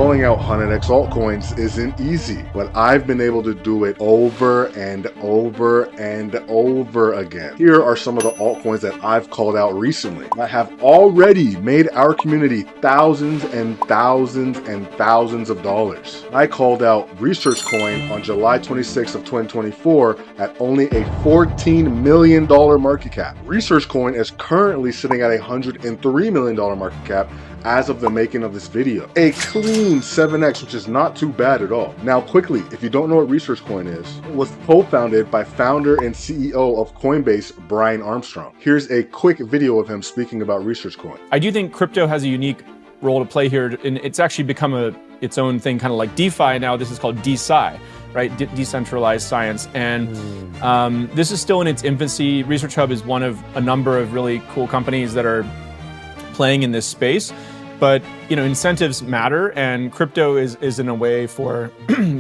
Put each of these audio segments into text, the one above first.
Pulling out 100x altcoins isn't easy, but I've been able to do it over and over and over again. Here are some of the altcoins that I've called out recently that have already made our community thousands and thousands and thousands of dollars. I called out Research Coin on July 26th of 2024 at only a $14 million market cap. Research Coin is currently sitting at a $103 million market cap as of the making of this video. A clean 7x, which is not too bad at all. Now quickly, if you don't know what Research Coin is, it was co-founded by founder and CEO of Coinbase, Brian Armstrong. Here's a quick video of him speaking about Research Coin. I do think crypto has a unique role to play here, and it's actually become its own thing, kind of like DeFi now. This is called DeSci, right? Decentralized science. And this is still in its infancy. Research Hub is one of a number of really cool companies that are playing in this space. But incentives matter, and crypto is in a way for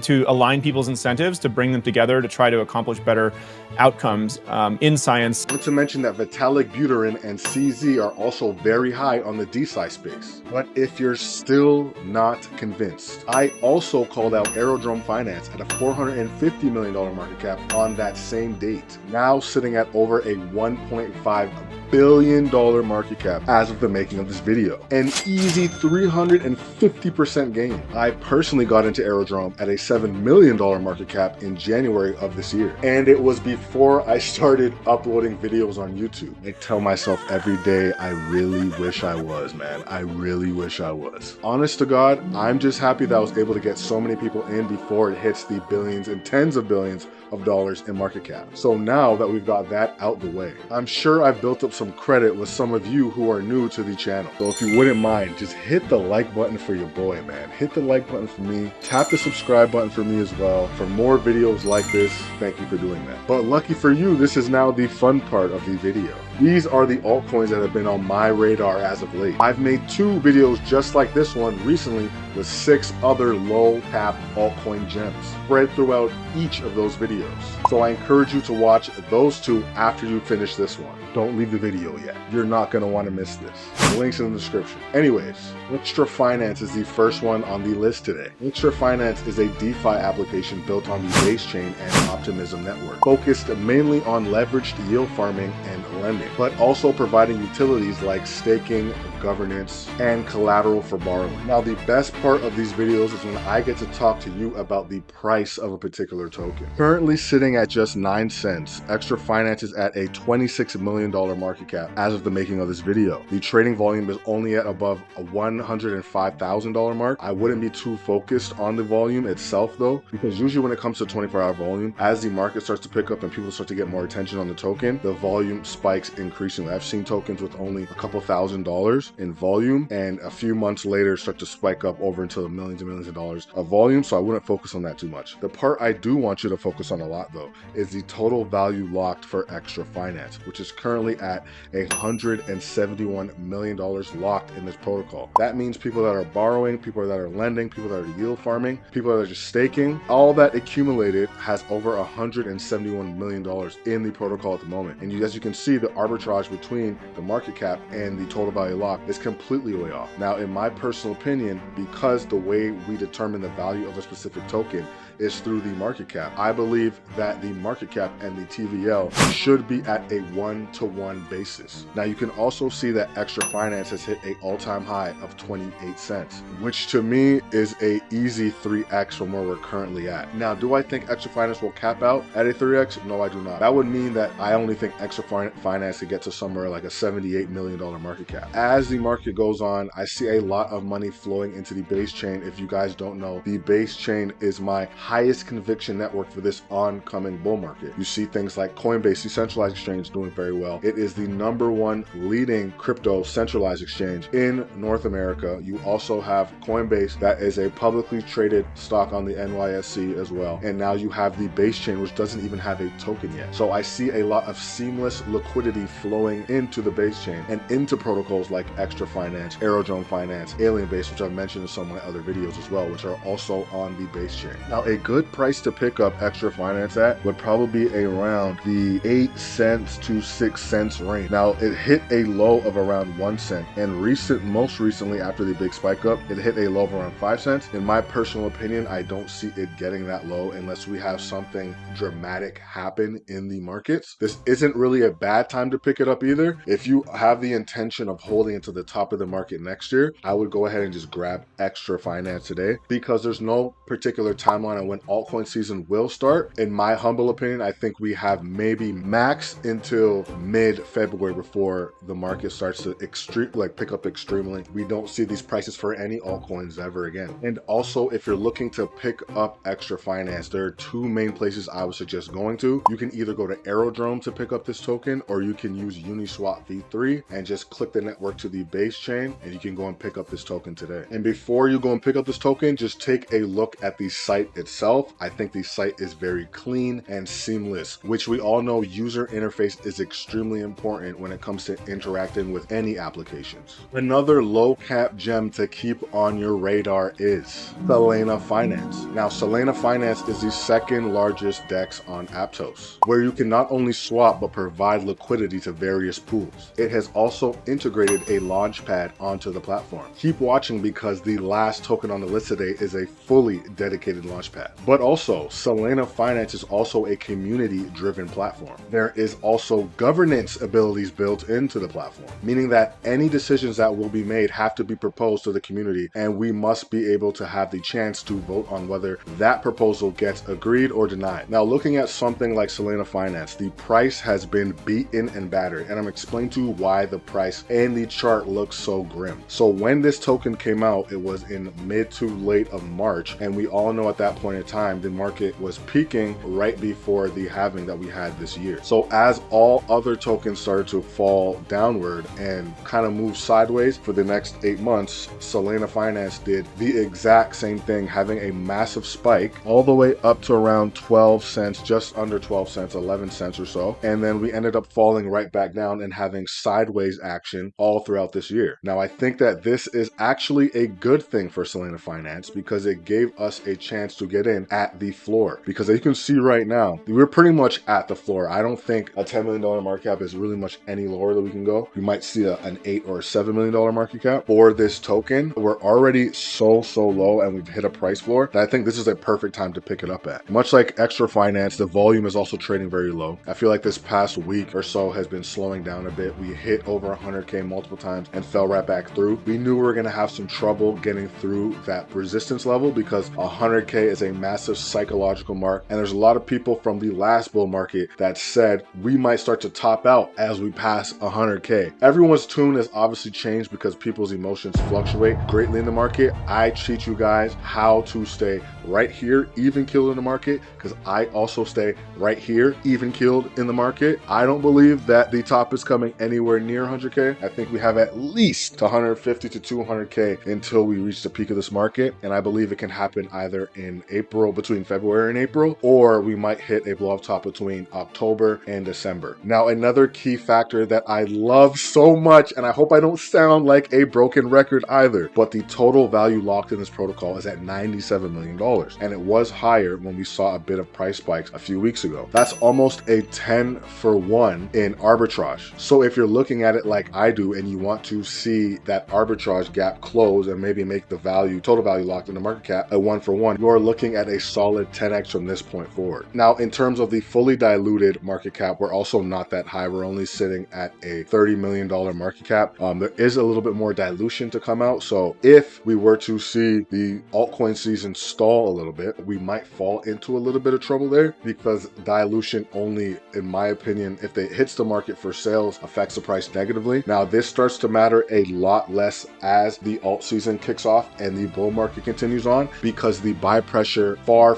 to align people's incentives, to bring them together to try to accomplish better outcomes in science. Not to mention that Vitalik Buterin and CZ are also very high on the DeSci space. But if you're still not convinced, I also called out Aerodrome Finance at a $450 million market cap on that same date, now sitting at over a $1.5 billion market cap as of the making of this video. An easy 350% gain. I personally got into Aerodrome at a $7 million market cap in January of this year. And it was before I started uploading videos on YouTube. I tell myself every day, I really wish I was, man. I really wish I was. Honest to God, I'm just happy that I was able to get so many people in before it hits the billions and tens of billions of dollars in market cap. So now that we've got that out the way, I'm sure I've built up some credit with some of you who are new to the channel. So if you wouldn't mind, just hit the like button for your boy, man. Hit the like button for me. Tap the subscribe button for me as well. For more videos like this, thank you for doing that. But lucky for you, this is now the fun part of the video. These are the altcoins that have been on my radar as of late. I've made 2 videos just like this one recently with 6 other low cap altcoin gems spread throughout each of those videos. So I encourage you to watch those 2 after you finish this one. Don't leave the video yet. You're not going to want to miss this. The link's in the description. Anyways, Extra Finance is the first one on the list today. Extra Finance is a DeFi application built on the Base Chain and Optimism network, focused mainly on leveraged yield farming and lending, but also providing utilities like staking, governance, and collateral for borrowing. Now, the best part of these videos is when I get to talk to you about the price of a particular token. Currently sitting at just 9 cents, Extra Finance is at a $26 million market cap as of the making of this video. The trading volume is only at above a $105,000 mark. I wouldn't be too focused on the volume itself though, because usually when it comes to 24-hour volume, as the market starts to pick up and people start to get more attention on the token, the volume spikes increasingly. I've seen tokens with only a couple $1,000s in volume, and a few months later start to spike up over into the millions and millions of dollars of volume, so I wouldn't focus on that too much. The part I do want you to focus on a lot though is the total value locked for Extra Finance, which is currently at $171 million locked in this protocol. That means people that are borrowing, people that are lending, people that are yield farming, people that are just staking, all that accumulated has over $171 million in the protocol at the moment. And as you can see, the arbitrage between the market cap and the total value locked is completely way off. Now, in my personal opinion, because the way we determine the value of a specific token is through the market cap, I believe that the market cap and the TVL should be at a 1-to-1 basis. Now, you can also see that Extra Finance has hit an all-time high of 28 cents, which to me is a easy 3x from where we're currently at. Now, do I think Extra Finance will cap out at a 3x? No, I do not. That would mean that I only think Extra Finance could get to somewhere like a $78 million market cap. As the market goes on, I see a lot of money flowing into the Base Chain. If you guys don't know, the Base Chain is my highest conviction network for this oncoming bull market. You see things like Coinbase, decentralized exchange, doing very well. It is the #1 leading crypto centralized exchange in North America. You also have Coinbase, that is a publicly traded stock on the NYSE as well. And now you have the Base Chain, which doesn't even have a token yet. So I see a lot of seamless liquidity flowing into the Base Chain and into protocols like Extra Finance, Aerodrome Finance, Alien Base, which I've mentioned in some of my other videos as well, which are also on the base chain. Now, a good price to pick up extra finance at would probably be around the 8 cents to 6 cents range. Now, it hit a low of around 1 cent, and most recently after the big spike up, it hit a low of around 5 cents. In my personal opinion, I don't see it getting that low unless we have something dramatic happen in the markets. This isn't really a bad time to pick it up either. If you have the intention of holding it to the top of the market next year, I would go ahead and just grab extra finance today, because there's no particular timeline on when altcoin season will start. In my humble opinion, I think we have maybe max until mid-February before the market starts to pick up extremely. We don't see these prices for any altcoins ever again. And also, if you're looking to pick up extra finance, there are two main places I would suggest going to. You can either go to Aerodrome to pick up this token, or you can use Uniswap v3 and just click the network to the base chain, and you can go and pick up this token today. And before you go and pick up this token, just take a look at the site itself. I think the site is very clean and seamless, which we all know user interface is extremely important when it comes to interacting with any applications. Another low cap gem to keep on your radar is Solana Finance. Now, Solana Finance is the second largest DEX on Aptos, where you can not only swap but provide liquidity to various pools. It has also integrated a launchpad onto the platform. Keep watching, because the last token on the list today is a fully dedicated launchpad. But also, Solana Finance is also a community-driven platform. There is also governance abilities built into the platform, meaning that any decisions that will be made have to be proposed to the community, and we must be able to have the chance to vote on whether that proposal gets agreed or denied. Now, looking at something like Solana Finance, the price has been beaten and battered, and I'm explaining to you why the price and the chart looks so grim. So when this token came out, it was in mid to late of March, and we all know at that point in time the market was peaking right before the halving that we had this year. So as all other tokens started to fall downward and kind of move sideways for the next 8 months, Solana Finance did the exact same thing, having a massive spike all the way up to around 12 cents, just under 12 cents, 11 cents or so. And then we ended up falling right back down and having sideways action all throughout this year. Now, I think that this is actually a good thing for Solana Finance, because it gave us a chance to get in at the floor. Because as you can see right now, we're pretty much at the floor. I don't think a $10 million market cap is really much any lower that we can go. We might see an $8 or $7 million market cap for this token. We're already so low, and we've hit a price floor that I think this is a perfect time to pick it up at. Much like extra finance, the volume is also trading very low. I feel like this past week or so has been slowing down a bit. We hit over 100K multiple times and fell right back through. We knew we were going to have some trouble getting through that resistance level, because 100K is a massive psychological mark, and there's a lot of people from the last bull market that said we might start to top out as we pass 100K. Everyone's tune has obviously changed because people's emotions fluctuate greatly in the market. I teach you guys how to stay right here, even killed in the market, because I also stay right here, even killed in the market. I don't believe that the top is coming anywhere near 100K. I think we have at least 150 to 200K until we reach the peak of this market, and I believe it can happen either in April, between February and April, or we might hit a blow off top between October and December. Now, another key factor that I love so much, and I hope I don't sound like a broken record either, but the total value locked in this protocol is at $97 million, and it was higher when we saw a bit of price spikes a few weeks ago. That's almost a 10 for 1 in arbitrage. So if you're looking at it like I do, and you want to see that arbitrage gap close and maybe make the total value locked in the market cap a 1 for 1, you're looking at a solid 10x from this point forward. Now, in terms of the fully diluted market cap, we're also not that high. We're only sitting at a $30 million market cap. There is a little bit more dilution to come out. So if we were to see the altcoin season stall a little bit, we might fall into a little bit of trouble there, because dilution only, in my opinion, if it hits the market for sales, affects the price negatively. Now, this starts to matter a lot less as the alt season kicks off and the bull market continues on, because the buy pressure far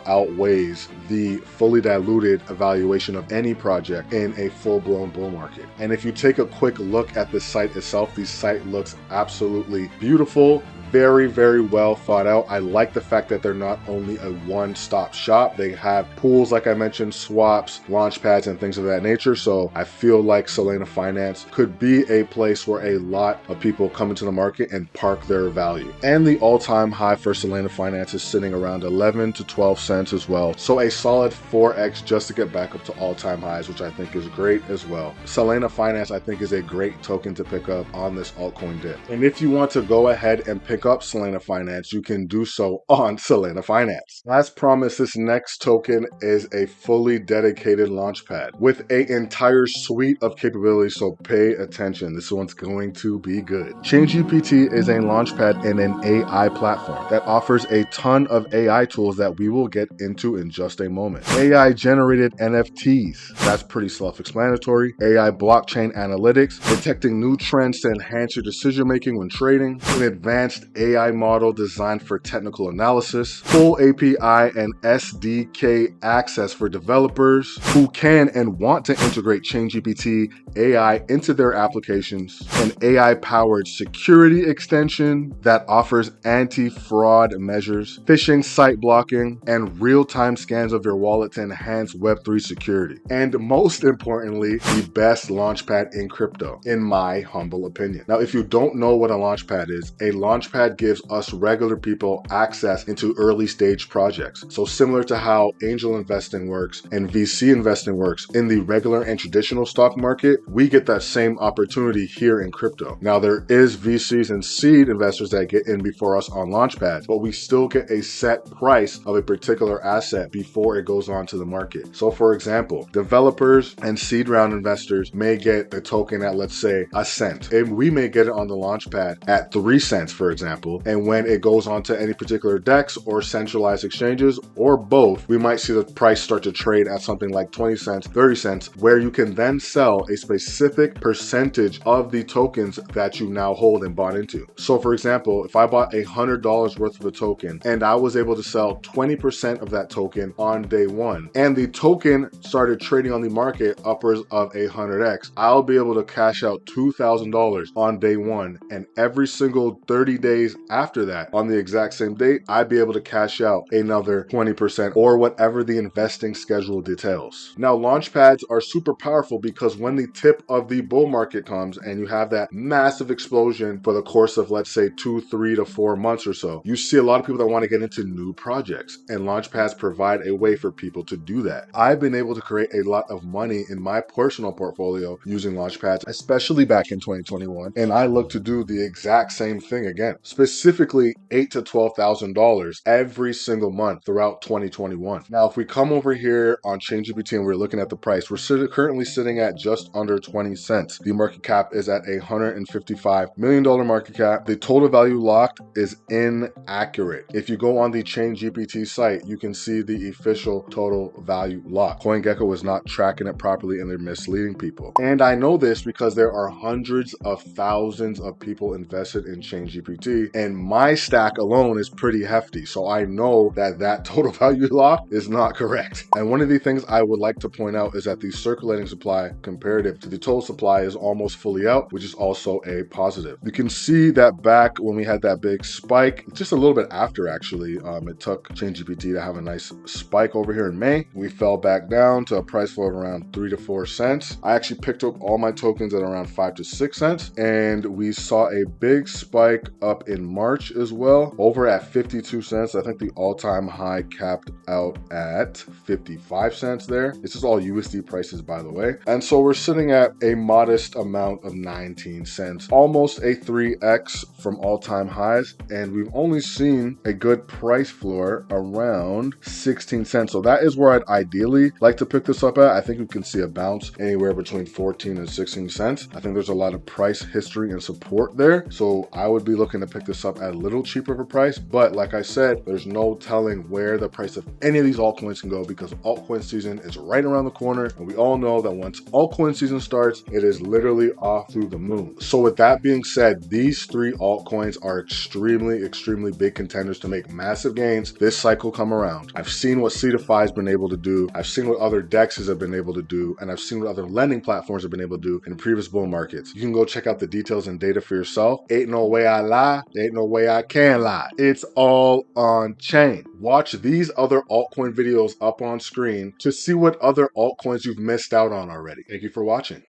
outweighs the fully diluted evaluation of any project in a full-blown bull market. And if you take a quick look at the site itself, the site looks absolutely beautiful. Very well thought out. I like the fact that they're not only a one-stop shop. They have pools, like I mentioned, swaps, launch pads, and things of that nature. So I feel like Solana Finance could be a place where a lot of people come into the market and park their value. value. And the all-time high for Solana Finance is sitting around 11 to 12 cents as well. So a solid 4x just to get back up to all-time highs, which I think is great as well. Solana Finance, I think, is a great token to pick up on this altcoin dip. And if you want to go ahead and pick up Solana Finance, you can do so on Solana Finance. As promised, this next token is a fully dedicated launchpad with an entire suite of capabilities, so pay attention. This one's going to be good. ChangeGPT is a launchpad and an AI platform that offers a ton of AI tools that we will get into in just a moment. AI generated NFTs, that's pretty self-explanatory. AI blockchain analytics, detecting new trends to enhance your decision making when trading. An advanced AI model designed for technical analysis. Full API and SDK access for developers who can and want to integrate ChangeGPT AI into their applications. An AI-powered security extension that offers anti-fraud measures, phishing, site blocking, and real-time scans of your wallet to enhance Web3 security. And most importantly, the best launchpad in crypto, in my humble opinion. Now, if you don't know what a launchpad is, a launchpad gives us regular people access into early stage projects. So similar to how angel investing works and VC investing works in the regular and traditional stock market, we get that same opportunity here in crypto. Now, there is VCs and seed investors that get in before us on launchpads, but we still get a set price of a particular asset before it goes on to the market. So for example, developers and seed round investors may get a token at, let's say, a cent, and we may get it on the launchpad at 3 cents, for example. And when it goes on to any particular DEX or centralized exchanges or both, we might see the price start to trade at something like 20 cents, 30 cents, where you can then sell a specific percentage of the tokens that you now hold and bought into. So for example, if I bought $100 worth of a token and I was able to sell 20% of that token on day one, and the token started trading on the market upwards of 100x, I'll be able to cash out $2,000 on day one, and every single 30 days after that, on the exact same date, I'd be able to cash out another 20% or whatever the investing schedule details. Now, launchpads are super powerful because when the tip of the bull market comes and you have that massive explosion for the course of, let's say, 2, 3 to 4 months or so, you see a lot of people that want to get into new projects, and launchpads provide a way for people to do that. I've been able to create a lot of money in my personal portfolio using launchpads, especially back in 2021, and I look to do the exact same thing again, specifically $8,000 to $12,000 every single month throughout 2021. Now, if we come over here on ChangeGPT and we're looking at the price, we're currently sitting at just under 20 cents. The market cap is at $155 million market cap. The total value locked is inaccurate. If you go on the ChangeGPT site, you can see the official total value locked. CoinGecko is not tracking it properly and they're misleading people. And I know this because there are hundreds of thousands of people invested in ChangeGPT, and my stack alone is pretty hefty. So I know that that total value lock is not correct. And one of the things I would like to point out is that the circulating supply comparative to the total supply is almost fully out, which is also a positive. You can see that back when we had that big spike, just a little bit after actually, it took ChangeGPT to have a nice spike over here in May. We fell back down to a price floor of around 3 to 4 cents. I actually picked up all my tokens at around 5 to 6 cents, and we saw a big spike up in March as well, over at 52 cents. I think the all-time high capped out at 55 cents there. This is all USD prices, by the way. And so we're sitting at a modest amount of 19 cents, almost a 3x from all-time highs, and we've only seen a good price floor around 16 cents. So that is where I'd ideally like to pick this up at. I think we can see a bounce anywhere between 14 and 16 cents. I think there's a lot of price history and support there. So I would be looking to pick this up at a little cheaper of a price. But like I said, there's no telling where the price of any of these altcoins can go because altcoin season is right around the corner. And we all know that once altcoin season starts, it is literally off through the moon. So with that being said, these 3 altcoins are extremely big contenders to make massive gains this cycle come around. I've seen what Cetify has been able to do. I've seen what other DEXs have been able to do, and I've seen what other lending platforms have been able to do in previous bull markets. You can go check out the details and data for yourself. Ain't no way I lie. Ain't no way I can lie. It's all on chain. Watch these other altcoin videos up on screen to see what other altcoins you've missed out on already. Thank you for watching.